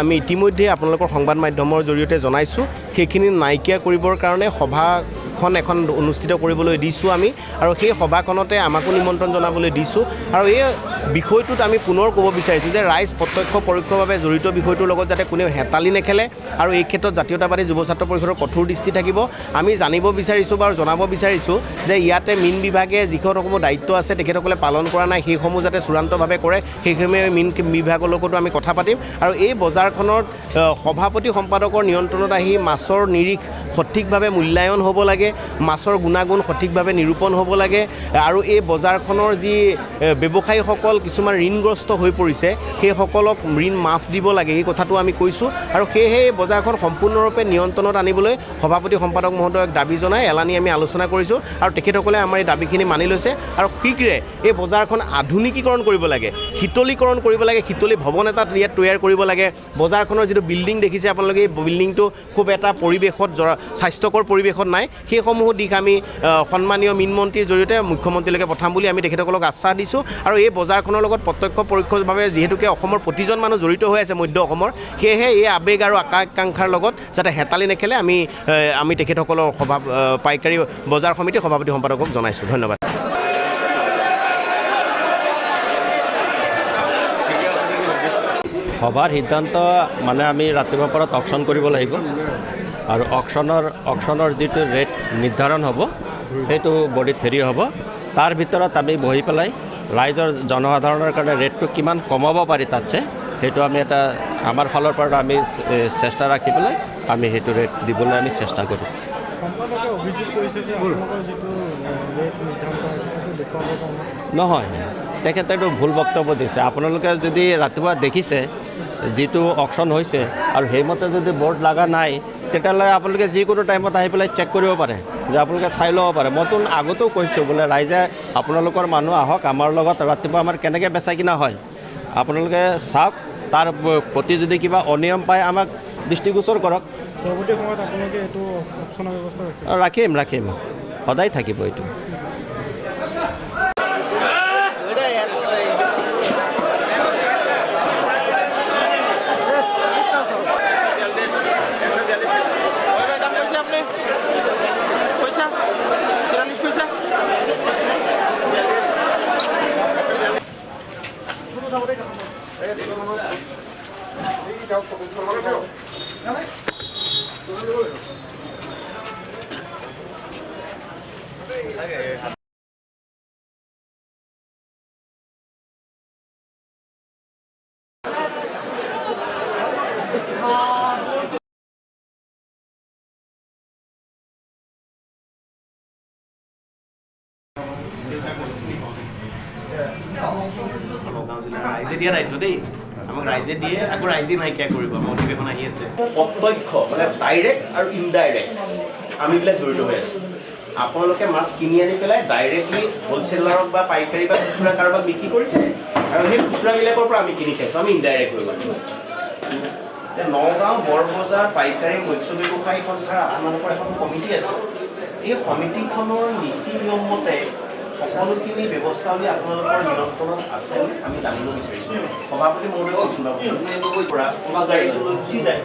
আমি ইতিমধ্যে আপোনালোকৰ সংবাদ মাধ্যমৰ জৰিয়তে জনাইছোঁ সেইখিনি নাইকিয়া কৰিবৰ কাৰণে সভাখন এখন অনুষ্ঠিত কৰিবলৈ দিছোঁ আমি আৰু সেই সভাখনতে আমাকো নিমন্ত্ৰণ জনাবলৈ দিছোঁ আৰু এই বিষয়টোত আমি পুনৰ ক'ব বিচাৰিছোঁ যে ৰাইজ প্ৰত্যক্ষ পৰোক্ষভাৱে জড়িত বিষয়টোৰ লগত যাতে কোনেও হেতালি নেখেলে আৰু এই ক্ষেত্ৰত জাতীয়তাবাদী যুৱ ছাত্ৰ পৰিষদৰ কঠোৰ দৃষ্টি থাকিব আমি জানিব বিচাৰিছোঁ বা জনাব বিচাৰিছোঁ যে ইয়াতে মীন বিভাগে যিসমূহ দায়িত্ব আছে তেখেতসকলে পালন কৰা নাই সেইসমূহ যাতে চূড়ান্তভাৱে কৰে সেইসমূহে মীন বিভাগৰ লগতো আমি কথা পাতিম আৰু এই বজাৰখনত সভাপতি সম্পাদকৰ নিয়ন্ত্ৰণত আহি মাছৰ নিৰিখ সঠিকভাৱে মূল্যায়ন হ'ব লাগে মাছৰ গুণাগুণ সঠিকভাৱে নিৰূপণ হ'ব লাগে আৰু এই বজাৰখনৰ যি ব্যৱসায়ীসকল কিছুমান ঋণগ্ৰস্ত হৈ পৰিছে সেইসকলক ঋণ মাফ দিব লাগে এই কথাটো আমি কৈছোঁ আৰু সেয়েহে এই বজাৰখন সম্পূৰ্ণৰূপে নিয়ন্ত্ৰণত আনিবলৈ সভাপতি সম্পাদক মহোদয়ক দাবী জনাই এলানি আমি আলোচনা কৰিছোঁ আৰু তেখেতসকলে আমাৰ এই দাবীখিনি মানি লৈছে আৰু শীঘ্ৰে এই বজাৰখন আধুনিকীকৰণ কৰিব লাগে শীতলীকৰণ কৰিব লাগে শীতলী ভৱন এটা ইয়াত তৈয়াৰ কৰিব লাগে বজাৰখনৰ যিটো বিল্ডিং দেখিছে আপোনালোকে এই বিল্ডিংটো খুব এটা পৰিৱেশত স্বাস্থ্যকৰ পৰিৱেশত নাই সেইসমূহ দিশ আমি সন্মানীয় মীন মন্ত্ৰীৰ জৰিয়তে মুখ্যমন্ত্ৰীলৈকে পঠাম বুলি আমি তেখেতসকলক আশ্বাস দিছোঁ আৰু এই বজাৰখনৰ লগত প্ৰত্যক্ষ পৰোক্ষভাৱে যিহেতুকে অসমৰ প্ৰতিজন মানুহ জড়িত হৈ আছে মধ্য অসমৰ সেয়েহে এই আৱেগ আৰু আকাংক্ষাৰ লগত যাতে হেতালি নেখেলে আমি তেখেতসকলৰ পাইকাৰী বজাৰ সমিতিৰ সভাপতি সম্পাদকক জনাইছোঁ ধন্যবাদ সভাৰ সিদ্ধান্ত মানে আমি ৰাতিপুৱাৰ পৰা অকশ্যন কৰিব লাগিব আৰু অকশ্যনৰ যিটো ৰেট নিৰ্ধাৰণ হ'ব সেইটো বডিত হেৰি হ'ব তাৰ ভিতৰত আমি বহি পেলাই ৰাইজৰ জনসাধাৰণৰ কাৰণে ৰেটটো কিমান কমাব পাৰি তাতছে সেইটো আমি এটা আমাৰ ফালৰ পৰা আমি চেষ্টা ৰাখি পেলাই আমি সেইটো ৰেট দিবলৈ আমি চেষ্টা কৰিম নহয় তেখেতেতো ভুল বক্তব্য দিছে আপোনালোকে যদি ৰাতিপুৱা দেখিছে যিটো অকশ্যন হৈছে আৰু সেইমতে যদি বৰ্ড লগা নাই তেতিয়াহ'লে আপোনালোকে যিকোনো টাইমত আহি পেলাই চেক কৰিব পাৰে যে আপোনালোকে চাই ল'ব পাৰে মইতো আগতেও কৈছোঁ বোলে ৰাইজে আপোনালোকৰ মানুহ আহক আমাৰ লগত ৰাতিপুৱা আমাৰ কেনেকৈ বেচা কিনা হয় আপোনালোকে চাওক তাৰ প্ৰতি যদি কিবা অনিয়ম পায় আমাক দৃষ্টিগোচৰ কৰক ৰাখিম সদায় থাকিব এইটো ৰাইজে দিয়া দায়িত্ব দেই আমাক ৰাইজে দিয়ে আকৌ ৰাইজে নাইকিয়া কৰিব আমাৰ অধিৱেশন আহি আছে প্ৰত্যক্ষ মানে ডাইৰেক্ট আৰু ইনডাইৰেক্ট আমিবিলাক জড়িত হৈ আছোঁ আপোনালোকে মাছ কিনি আনি পেলাই ডাইৰেক্টলি হ'লচেলাৰক বা পাইকাৰী বা খুচুৰা কাৰোবাক বিক্ৰী কৰিছে আৰু সেই খুচুৰাবিলাকৰ পৰা আমি কিনি খাইছোঁ আমি ইনডাইৰেক্ট হৈ গ'লোঁ যে নগাঁও বৰবজাৰ পাইকাৰী মৎস্য ব্যৱসায়ী সন্থাৰ আপোনালোকৰ এখন কমিটি আছে এই সমিতিখনৰ নীতি নিয়ম মতে সকলোখিনি ব্যৱস্থাৱলী আপোনালোকৰ নিয়ন্ত্ৰণত আছে আমি জানিব বিচাৰিছোঁ সভাপতি মহোদয়ক পৰা গাড়ীটো লৈ গুচি যায়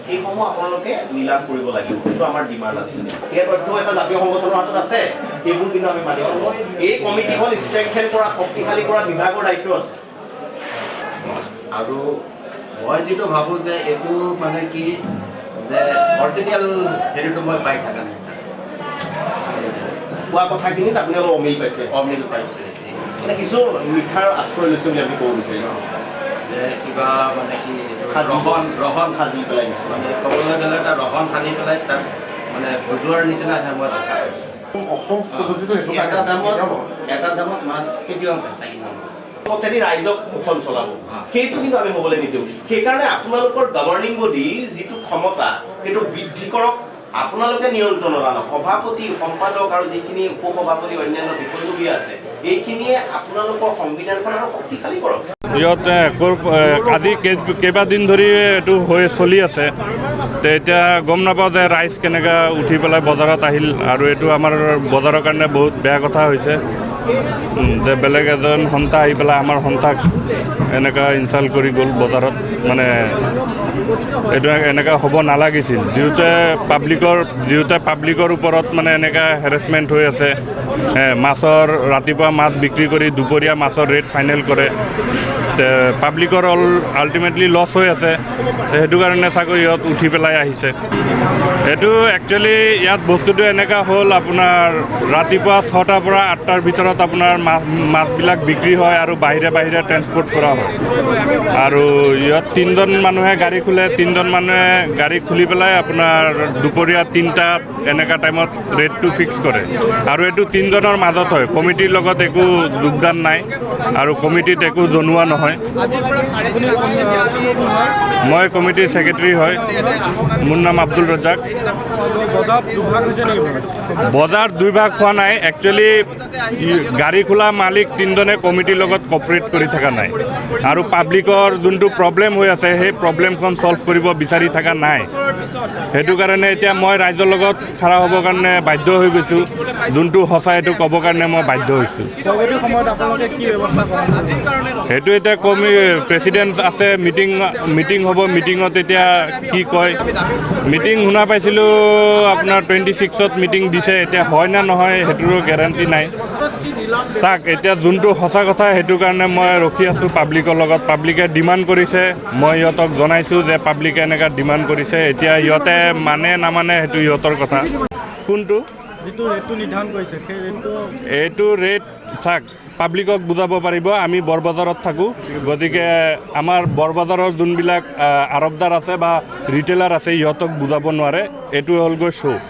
সেইসমূহ আপোনালোকে নিলাম কৰিব লাগিব সেইটো আমাৰ ডিমাণ্ড আছে সেই তথ্য এটা জাতীয় সংগঠনৰ হাতত আছে সেইবোৰ কিন্তু আমি মানিব লাগিব এই কমিটিখন ষ্ট্ৰেংথেন কৰা শক্তিশালী কৰা বিভাগৰ দায়িত্ব আছে আৰু মই যিটো ভাবোঁ যে এইটো মানে কি যে অৰিজিনেল হেৰিটো মই পাই থকা নাই কোৱা কথাখিনিত আপুনি অলপ অমিল পাইছে মানে কিছু মিঠাৰ আশ্ৰয় লৈছে বুলি আমি ক'ব বিচাৰিছোঁ যে কিবা মানে কি ৰহন সাজি পেলাই দিছোঁ মানে ক'বলৈ গ'লে এটা ৰহন সানি পেলাই তাক মানে বুজোৱাৰ নিচিনা মই দেখা পাইছোঁ এটা দামত মাছ কেতিয়াও বেচা কিনা পথেদি ৰাইজক শোষণ চলাব সেইটো কিন্তু আমি হ'বলৈ নিদিওঁ সেইকাৰণে আপোনালোকৰ গভৰ্ণিং বডিৰ যিটো ক্ষমতা সেইটো বৃদ্ধি কৰক আপোনালোকে নিয়ন্ত্ৰণত আনক সভাপতি সম্পাদক আৰু যিখিনি উপসভাপতি অন্যান্য বিষয়ববীয়া আছে এইখিনিয়ে আপোনালোকৰ সংবিধানখন আৰু শক্তিশালী কৰক ইয়াত আজি কেইবাদিন ধৰি এইটো হৈ চলি আছে তো এতিয়া গম নাপাওঁ যে ৰাইজ কেনেকৈ উঠি পেলাই বজাৰত আহিল আৰু এইটো আমাৰ বজাৰৰ কাৰণে বহুত বেয়া কথা হৈছে যে বেলেগ এজন সন্থা আহি পেলাই আমাৰ সন্থাক এনেকুৱা ইনচাল্ট কৰি গ'ল বজাৰত মানে এইটো এনেকুৱা হ'ব নালাগিছিল যিহেতু পাব্লিকৰ ওপৰত মানে এনেকুৱা হেৰেছমেণ্ট হৈ আছে ৰাতিপুৱা মাছ বিক্ৰী কৰি দুপৰীয়া মাছৰ ৰেট ফাইনেল কৰে পাব্লিকৰ আল্টিমেটলি লছ হৈ আছে সেইটো কাৰণে চাগৈ ইয়াত উঠি পেলাই আহিছে এইটো একচুৱেলি ইয়াত বস্তুটো এনেকুৱা হ'ল আপোনাৰ ৰাতিপুৱা 6টাৰ পৰা 8টাৰ ভিতৰত আপোনাৰ মাছবিলাক বিক্ৰী হয় আৰু বাহিৰে বাহিৰে ট্ৰেন্সপৰ্ট কৰা হয় আৰু ইয়াত 3জন মানুহে গাড়ী খোলে 3জন মানুহে গাড়ী খুলি পেলাই আপোনাৰ দুপৰীয়া 3টাত এনেকুৱা টাইমত ৰেটটো ফিক্স কৰে আৰু এইটো 3জনৰ মাজত হয় কমিটিৰ লগত একো যোগদান নাই আৰু কমিটিত একো জনোৱা নহয় মই কমিটিৰ ছেক্ৰেটাৰী হয় মোৰ নাম আব্দুল ৰজাক বজাৰ দুইভাগ হোৱা নাই একচুৱেলি গাড়ী খোলা মালিক 3জনে কমিটিৰ লগত কপাৰেট কৰি থকা নাই আৰু পাব্লিকৰ যোনটো প্ৰব্লেম হৈ আছে সেই প্ৰব্লেমখন ছল্ভ কৰিব বিচাৰি থকা নাই সেইটো কাৰণে এতিয়া মই ৰাইজৰ লগত খাৰা হ'বৰ কাৰণে বাধ্য হৈ গৈছোঁ যোনটো সঁচা সেইটো ক'বৰ কাৰণে মই বাধ্য হৈছোঁ সেইটো এতিয়া প্ৰেচিডেণ্ট আছে মিটিং হ'ব মিটিঙত এতিয়া কি কয় মিটিং শুনা পাইছিলোঁ আপোনাৰ 26ত মিটিং দিছে এতিয়া হয় নে নহয় সেইটোৰো গেৰাণ্টি নাই চাওক এতিয়া যোনটো সঁচা কথা সেইটো কাৰণে মই ৰখি আছোঁ পাব্লিকৰ লগত পাব্লিকে ডিমাণ্ড কৰিছে মই ইহঁতক জনাইছোঁ যে পাব্লিকে এনেকুৱা ডিমাণ্ড কৰিছে এতিয়া ইহঁতে মানে নামানে সেইটো ইহঁতৰ কথা কোনটো এইটো ৰেট চাওক পাব্লিকক বুজাব পাৰিব আমি বৰবজাৰত থাকোঁ গতিকে আমাৰ বৰবজাৰৰ যোনবিলাক আৰবদাৰ আছে বা ৰিটেইলাৰ আছে ইহঁতক বুজাব নোৱাৰে এইটো হ'লগৈ শ্ব'